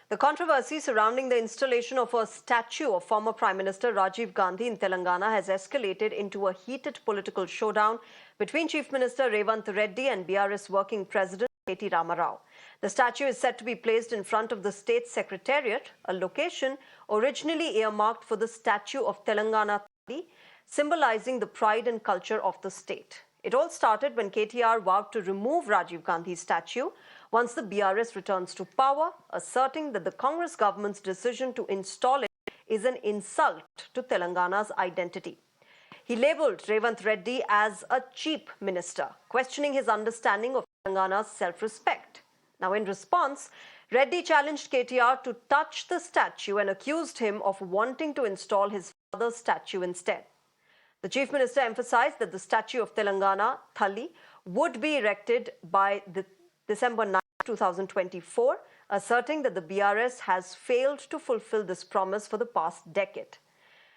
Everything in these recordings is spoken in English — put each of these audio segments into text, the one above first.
The controversy surrounding the installation of a statue of former Prime Minister Rajiv Gandhi in Telangana has escalated into a heated political showdown between Chief Minister Revanth Reddy and BRS Working President K.T. Rama Rao. The statue is set to be placed in front of the State Secretariat, a location originally earmarked for the statue of Telangana Thalli, symbolizing the pride and culture of the state. It all started when KTR vowed to remove Rajiv Gandhi's statue once the BRS returns to power, asserting that the Congress government's decision to install it is an insult to Telangana's identity. He labelled Revanth Reddy as a cheap minister, questioning his understanding of Telangana's self-respect. Now, in response, Reddy challenged KTR to touch the statue and accused him of wanting to install his father's statue instead. The Chief Minister emphasized that the statue of Telangana Thalli would be erected by December 9, 2024, asserting that the BRS has failed to fulfill this promise for the past decade.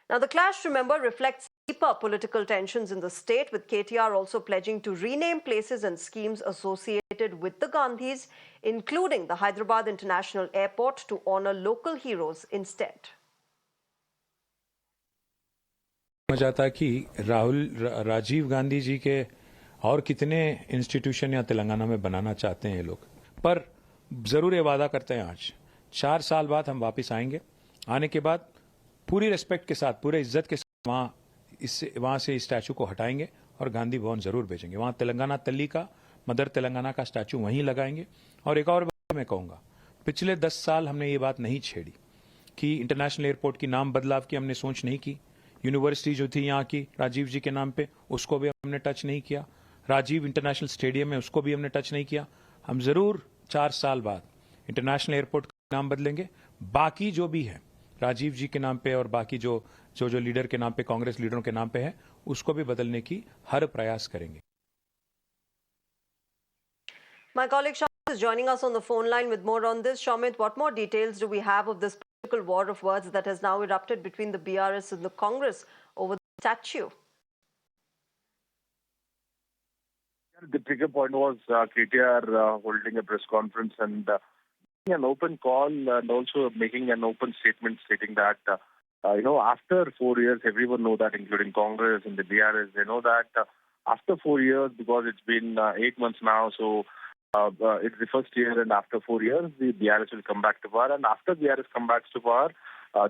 Now, the clash, remember, reflects deeper political tensions in the state, with KTR also pledging to rename places and schemes associated with the Gandhis, including the Hyderabad International Airport, to honor local heroes instead. जाता कि राजीव गांधी जी के और कितने institution या तेलंगाना में बनाना चाहते हैं ये लोग, पर जरूर ये वादा करते हैं आज 4 साल बाद हम वापस आएंगे। आने के बाद पूरी रिस्पेक्ट के साथ, पूरे इज्जत के साथ वहां से इस स्टैचू को हटाएंगे और गांधी भवन जरूर भेजेंगे। वहां तेलंगाना तल्ली का, मदर तेलंगाना का स्टैचू वहीं लगाएंगे। और एक और बात मैं कहूंगा, पिछले 10 साल हमने ये बात नहीं छेड़ी कि इंटरनेशनल एयरपोर्ट की नाम बदलाव की हमने सोच नहीं की। यूनिवर्सिटी जो थी यहाँ की राजीव जी के नाम पे, उसको भी हमने टच नहीं किया। राजीव इंटरनेशनल स्टेडियम है, उसको भी हमने टच नहीं किया। हम जरूर 4 साल बाद इंटरनेशनल एयरपोर्ट का नाम बदलेंगे। बाकी जो भी है राजीव जी के नाम पे और बाकी जो लीडर के नाम पे, कांग्रेस लीडरों के नाम पे है, उसको भी बदलने की हर प्रयास करेंगे। My colleague Shamit is joining us on the phone line with more on this. Shamit, what more details do we have of this political war of words that has now erupted between the BRS and the Congress over the statue? The trigger point was KTR holding a press conference and making an open call and also making an open statement stating that, after 4 years, everyone know that, including Congress and the BRS, they know that after 4 years, because it's been 8 months now, so it's the first year, and after 4 years, the BRS will come back to power. And after BRS come back to power,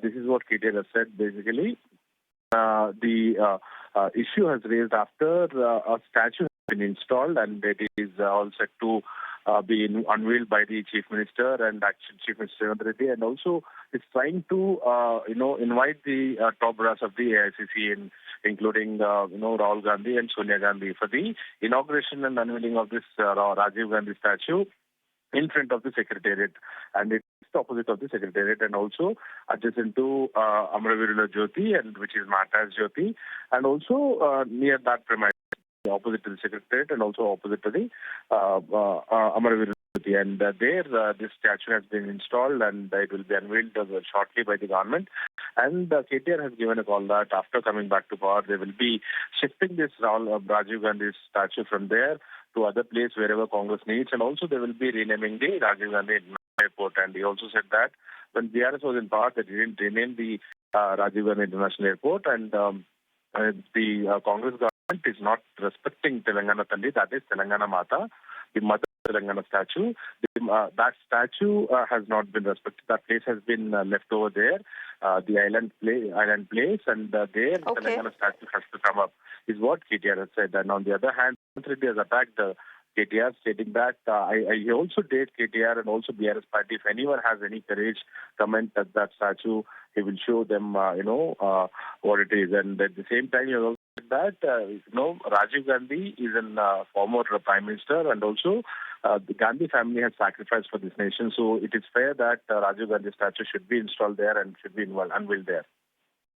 this is what KTR has said, basically. The issue has raised after a statue has been installed, and it is all set to be unveiled by the Chief Minister and Chief Minister Revanth Reddy, and also it's trying to invite the top brass of the AICC, including Rahul Gandhi and Sonia Gandhi, for the inauguration and unveiling of this Rajiv Gandhi statue in front of the Secretariat, and it's the opposite of the Secretariat, and also adjacent to Amaravirula Jyoti, and which is Mahata's Jyoti, and also near that premise, opposite to the Secretariat and also opposite to the Amaravirula Jyoti. And there, this statue has been installed, and it will be unveiled shortly by the government. And KTR has given a call that after coming back to power, they will be shifting this Rajiv Gandhi statue from there to other place wherever Congress needs, and also they will be renaming the Rajiv Gandhi Airport. And he also said that when BRS was in power, they didn't rename the Rajiv Gandhi International Airport, and the Congress government is not respecting Telangana Thalli, that is Telangana Mata, the mother Telangana statue. That statue has not been respected. That place has been left over there, the island place, and there Telangana statue has to come up, is what KTR has said. And on the other hand, Reddy has attacked KTR, stating that he also dared KTR and also BRS party. If anyone has any courage, comment at that statue, he will show them, what it is. And at the same time, he also said that, Rajiv Gandhi is a former Prime Minister, and also the Gandhi family has sacrificed for this nation. So it is fair that Rajiv Gandhi statue should be installed there and should be unveiled there.